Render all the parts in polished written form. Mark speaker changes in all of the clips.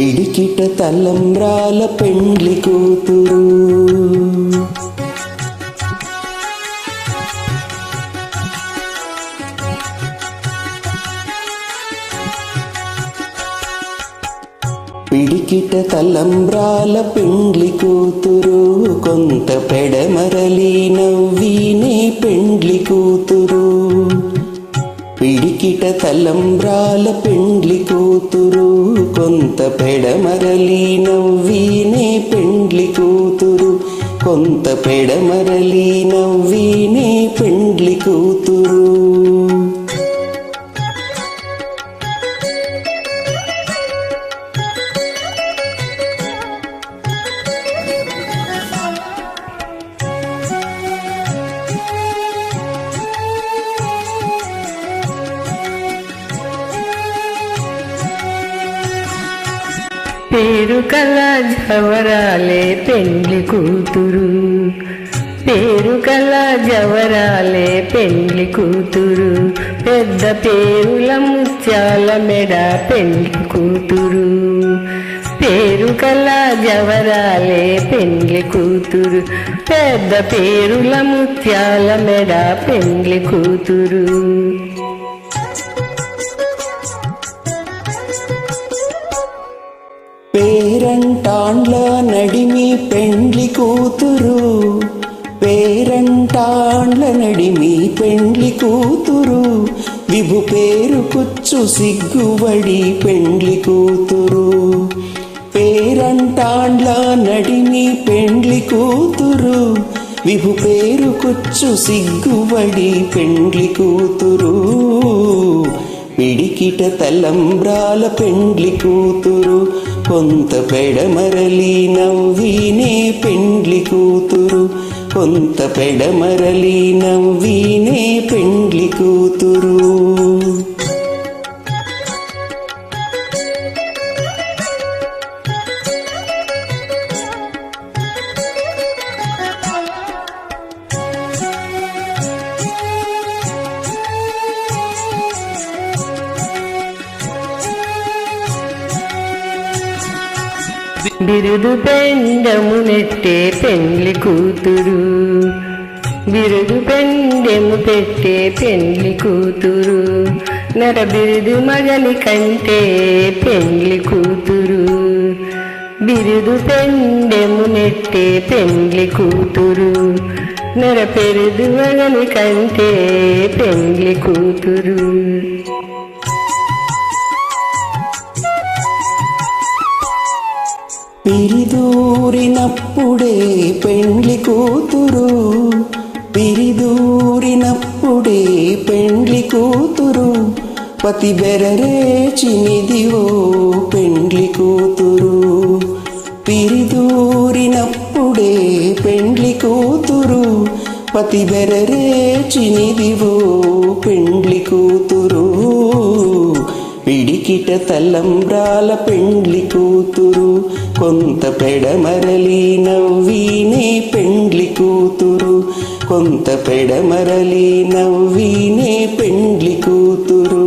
Speaker 1: పిడికిట తలంబ్రాల పెండ్లి కూతురు. పిడికిట తలంబ్రాల పెండ్లి కూతురు, కొంత పెడమరలి నవ్వినే పెండ్లి కూతురు. పిడికిట తలంబ్రాల పెండ్లి కూతురు, కొంత పెడమరలి నవ్వినే పెండ్లి కూతురు. కొంత పెడమరలి నవ్వినే పెండ్లి కూతురు.
Speaker 2: పేరు కల జవరాలే పెండ్లి కూతురు, పేరు కల జవరాలే పెండ్లి కూతురు. పెద్ద పేరుల ముత్యాల మెడ పెండ్లి కూతురు. పేరు కల జవరాలే పెండ్లి కూతురు, పెద్ద పేరుల ముత్యాల మెడ పెండ్లి కూతురు.
Speaker 1: పేరంటాండ్ల నడిమి పెండ్లి కూతురు, పేరంటాండ్ల నడిమి పెండ్లి కూతురు. విభు పేరు కుచ్చు సిగ్గుబడి పెండ్లి కూతురు. పేరంటాండ్ల నడిమి పెండ్లి కూతురు, విభు పేరు కుచ్చు సిగ్గుబడి పెండ్లి కూతురు. పిడికిట తలంబ్రాల పెండ్లి కూతురు, కొంత పెడమరలి నవ్వినే పెండ్లి కూతురు. కొంత పెడమరలి నవ్వినే పెండ్లి కూతురు.
Speaker 2: బిరుదు పెండెము నెట్టే పెండ్లి కూతురు, బిరుదు పెండెము పెట్టే పెండ్లి కూతురు. నర బిరుదు మగని కంటే పెండ్లి కూతురు. బిరుదు పెండెము నెట్టే పెండ్లి కూతురు, నర పెరుదు మగని కంటే పెండ్లి కూతురు.
Speaker 1: పిరిదూరినప్పుడే పెండ్లి కూతురు, పిరిదూరినప్పుడే పెండ్లి కూతురు. పతి బెరరేచినిదివో పెండ్లి కూతురు. పిరిదూరినప్పుడే పెండ్లి కూతురు, పతి బెరరేచినిదివో పెండ్లి కూతురు. పిడికిట తలంబ్రాల పెండ్లి కూతురు, కొంత పెడమరలి నవ్వినే పెండ్లి కూతురు. కొంత పెడమరలి నవ్వినే పెండ్లి కూతురు.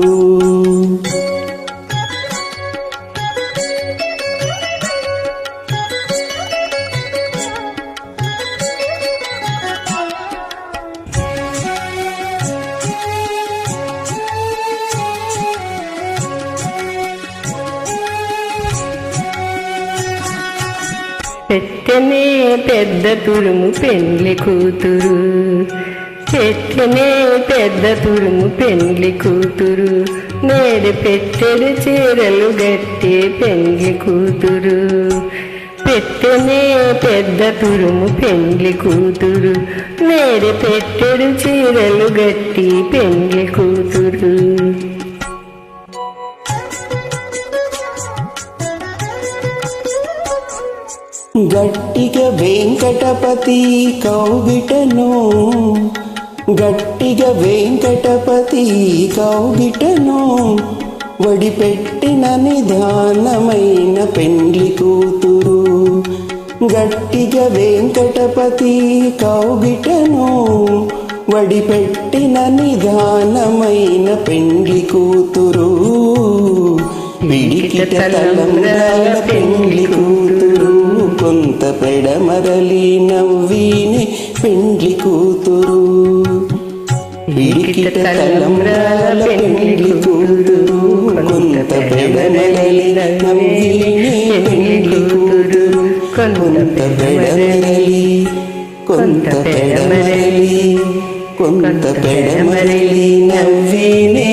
Speaker 2: పెట్టనే పెద్ద తురుము పెండ్లి కూతురు, పెట్టనే పెద్ద తురుము పెండ్లి కూతురు. నేడు పెట్టెడు చీరలు గట్టి పెండ్లి కూతురు. పెట్టనే పెద్ద తురుము పెండ్లి కూతురు, నేడు పెట్టెడు చీరలు గట్టి పెండ్లి కూతురు.
Speaker 1: గట్టిగా వెంకటపతి కౌగిటను, గట్టిగా వెంకటపతి కౌగిటను. వడిపెట్టిన నిదానమైన పెండ్లి కూతురు. గట్టిగా వెంకటపతి కౌగిటను, వడిపెట్టిన నిదానమైన పెండ్లి కూతురు. పిడికిట తలంబ్రాల పెండ్లి కూతురు కొంత పెడమరలి నవ్వినే పెండ్లి కూతురు పిడికిట తలంబ్రాల పెండ్లి కూతురు కొంత పెడమరలి నవ్వినే పెండ్లి కూతురు కొంత పెడమరలి కొంత పెడమరలి కొంత పెడమరలి నవ్వినే